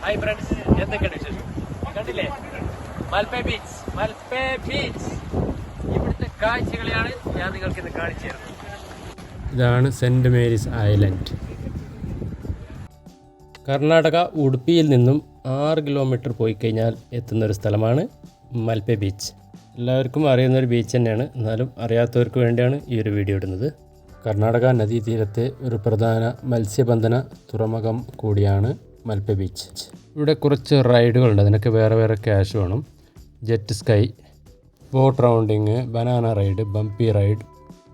Hi friends, എന്തൊക്കെയാണ് വിശേഷം? കണ്ടില്ലേ മൽപ്പെ ബീച്ച്. ഇവിടുത്തെ കാഴ്ചകളെയാണ് ഞാൻ നിങ്ങൾക്ക് ഇന്ന് കാണിച്ചു തരുന്നത്. ഇതാണ് സെന്റ് മേരീസ് ഐലൻഡ്. കർണാടക ഉടുപ്പിയിൽ നിന്നും 6 കിലോമീറ്റർ പോയി കഴിഞ്ഞാൽ എത്തുന്നൊരു സ്ഥലമാണ് മൽപ്പെ ബീച്ച്. എല്ലാവർക്കും അറിയുന്നൊരു ബീച്ച് തന്നെയാണ്, എന്നാലും അറിയാത്തവർക്ക് വേണ്ടിയാണ് ഈ ഒരു വീഡിയോ ഇടുന്നത്. കർണാടക നദീതീരത്തെ ഒരു പ്രധാന മത്സ്യബന്ധന തുറമുഖം കൂടിയാണ് മൽപ്പെ ബീച്ച്. ഇവിടെ കുറച്ച് റൈഡുകളുണ്ട്, അതിനൊക്കെ വേറെ വേറെ ക്യാഷ് വേണം. Jet ski, boat rounding, banana ride, bumpy ride,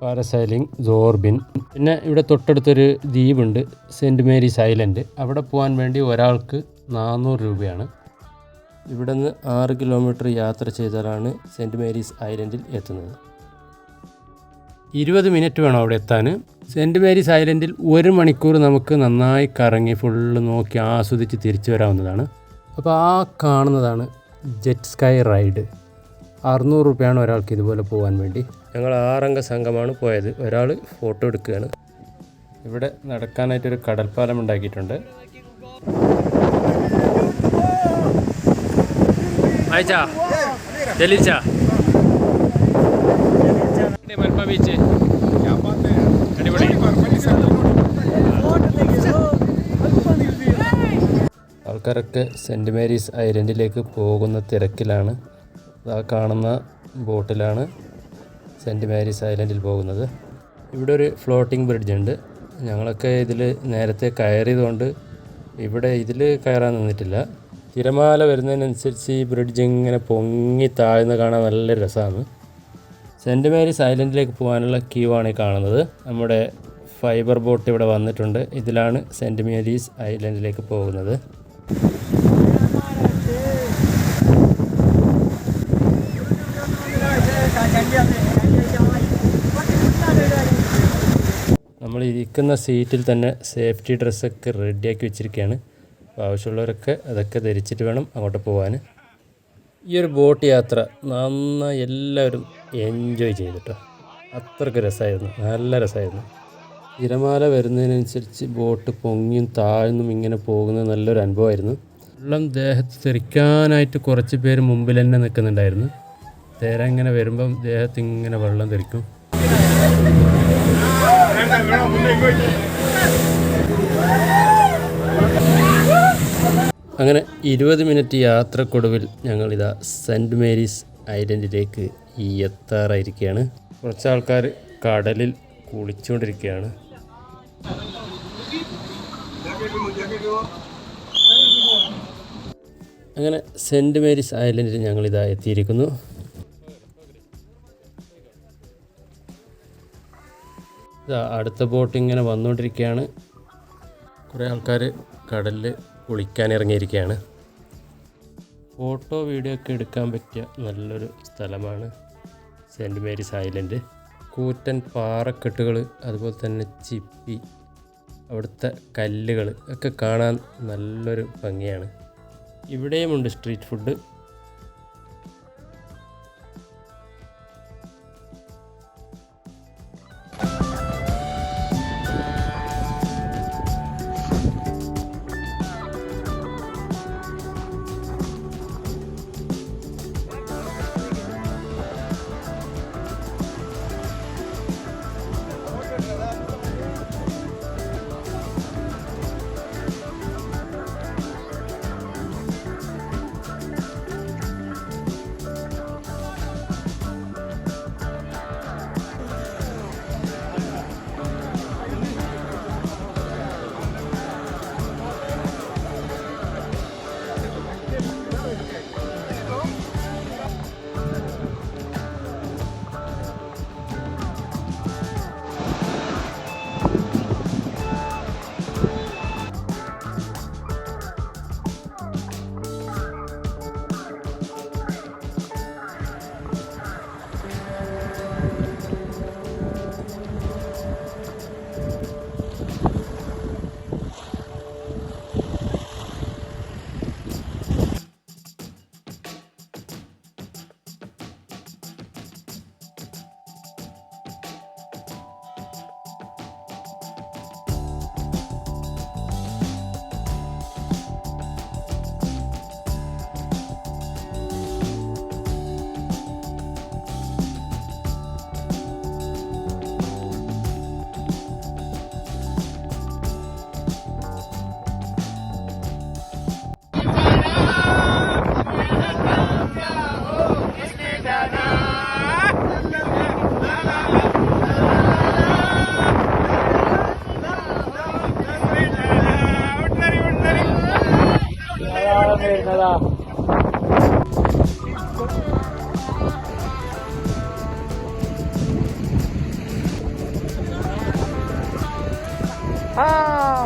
parasailing, zorbing. പിന്നെ ഇവിടെ തൊട്ടടുത്തൊരു ദ്വീപുണ്ട്, സെൻറ്റ് മേരീസ് ഐലൻഡ്. അവിടെ പോകാൻ വേണ്ടി ഒരാൾക്ക് 400 രൂപയാണ്. ഇവിടെ നിന്ന് 6 കിലോമീറ്റർ യാത്ര ചെയ്താലാണ് സെൻറ്റ് മേരീസ് ഐലൻഡിൽ എത്തുന്നത്. 20 മിനിറ്റ് വേണം അവിടെ എത്താൻ. സെൻറ്റ് മേരീസ് ഐലൻഡിൽ 1 മണിക്കൂർ നമുക്ക് നന്നായി കറങ്ങി ഫുള്ള് നോക്കി ആസ്വദിച്ച് തിരിച്ചു വരാവുന്നതാണ്. അപ്പോൾ ആ കാണുന്നതാണ് ജെറ്റ് സ്കൈ റൈഡ്. 600 രൂപയാണ് ഒരാൾക്ക് ഇതുപോലെ പോകാൻ വേണ്ടി. ഞങ്ങൾ 6 അംഗ സംഘമാണ് പോയത്. ഒരാൾ ഫോട്ടോ എടുക്കുകയാണ്. ഇവിടെ നടക്കാനായിട്ടൊരു കടൽപ്പാലം ഉണ്ടാക്കിയിട്ടുണ്ട്. അയച്ചാ തെളിച്ചാ മൽപ്പ ബീച്ച് അടിപൊളി. ആൾക്കാരൊക്കെ സെൻറ്റ് മേരീസ് ഐലൻഡിലേക്ക് പോകുന്ന തിരക്കിലാണ്. ആ കാണുന്ന ബോട്ടിലാണ് സെൻറ്റ് മേരീസ് ഐലൻഡിൽ പോകുന്നത്. ഇവിടെ ഒരു ഫ്ലോട്ടിംഗ് ബ്രിഡ്ജ് ഉണ്ട്. ഞങ്ങളൊക്കെ ഇതിൽ നേരത്തെ കയറിയതുകൊണ്ട് ഇവിടെ ഇതിൽ കയറാൻ നിന്നിട്ടില്ല. തിരമാല വരുന്നതിനനുസരിച്ച് ഈ ബ്രിഡ്ജ് ഇങ്ങനെ പൊങ്ങി താഴ്ന്ന് കാണാൻ നല്ല രസമാണ്. സെൻറ്റ് മേരീസ് ഐലൻഡിലേക്ക് പോകാനുള്ള ക്യൂ ആണ് ഈ കാണുന്നത്. നമ്മുടെ ഫൈബർ ബോട്ട് ഇവിടെ വന്നിട്ടുണ്ട്. ഇതിലാണ് സെൻറ്റ് മേരീസ് ഐലൻഡിലേക്ക് പോകുന്നത്. നമ്മൾ ഇരിക്കുന്ന സീറ്റിൽ തന്നെ സേഫ്റ്റി ഡ്രസ്സൊക്കെ റെഡിയാക്കി വെച്ചിരിക്കുകയാണ്. അപ്പോൾ ആവശ്യമുള്ളവരൊക്കെ അതൊക്കെ ധരിച്ചിട്ട് വേണം അങ്ങോട്ട് പോകാൻ. ഈ ഒരു ബോട്ട് യാത്ര നന്നായി എല്ലാവരും എൻജോയ് ചെയ്തിട്ടോ. അത്രയ്ക്ക് രസമായിരുന്നു, നല്ല രസമായിരുന്നു. തിരമാല വരുന്നതിനനുസരിച്ച് ബോട്ട് പൊങ്ങിയും താഴ്ന്നും ഇങ്ങനെ പോകുന്നത് നല്ലൊരു അനുഭവമായിരുന്നു. വെള്ളം ദേഹത്ത് തെറിക്കാനായിട്ട് കുറച്ച് പേര് മുമ്പിൽ തന്നെ നിൽക്കുന്നുണ്ടായിരുന്നു. തിര ഇങ്ങനെ വരുമ്പം ദേഹത്ത് ഇങ്ങനെ വെള്ളം തെറിക്കും. അങ്ങനെ 20 മിനിറ്റ് യാത്രക്കൊടുവിൽ ഞങ്ങളിതാ സെൻറ്റ് മേരീസ് ഐലൻഡിലേക്ക് എത്താറായിരിക്കുകയാണ്. കുറച്ച് ആൾക്കാർ കടലിൽ കുളിച്ചുകൊണ്ടിരിക്കുകയാണ്. അങ്ങനെ സെൻറ്റ് മേരീസ് ഐലൻഡിൽ ഞങ്ങളിതാ എത്തിയിരിക്കുന്നു. ഇതാ അടുത്ത ബോട്ട് ഇങ്ങനെ വന്നുകൊണ്ടിരിക്കുകയാണ്. കുറേ ആൾക്കാർ കടലിൽ കുളിക്കാനിറങ്ങിയിരിക്കുകയാണ്. ഫോട്ടോ വീഡിയോ ഒക്കെ എടുക്കാൻ പറ്റിയ നല്ലൊരു സ്ഥലമാണ് സെൻറ്റ് മേരീസ് ഐലൻഡ്. കൂറ്റൻ പാറക്കെട്ടുകൾ, അതുപോലെ തന്നെ ചിപ്പി, അവിടുത്തെ കല്ലുകൾ ഒക്കെ കാണാൻ നല്ലൊരു ഭംഗിയാണ്. ഇവിടെയുമുണ്ട് സ്ട്രീറ്റ് ഫുഡ്.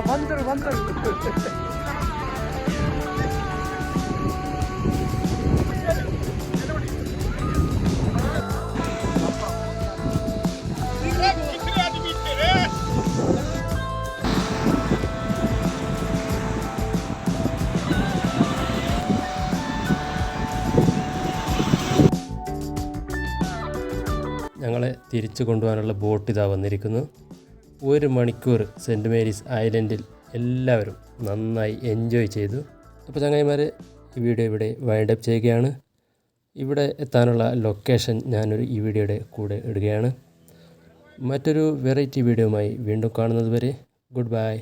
ಬಂದರು ಬಂದರು. ഞങ്ങളെ തിരിച്ചു കൊണ്ടുപോകാനുള്ള ബോട്ട് ഇതാ വന്നിരിക്കുന്നു. 1 മണിക്കൂർ സെൻറ്റ് മേരീസ് ഐലൻഡിൽ എല്ലാവരും നന്നായി എൻജോയ് ചെയ്തു. അപ്പോൾ ചങ്ങായിമാരെ, ഈ വീഡിയോ ഇവിടെ വൈൻഡപ്പ് ചെയ്യുകയാണ്. ഇവിടെ എത്താനുള്ള ലൊക്കേഷൻ ഞാനൊരു ഈ വീഡിയോയുടെ കൂടെ ഇടുകയാണ്. മറ്റൊരു വെറൈറ്റി വീഡിയോയുമായി വീണ്ടും കാണുന്നത് വരെ ഗുഡ് ബൈ.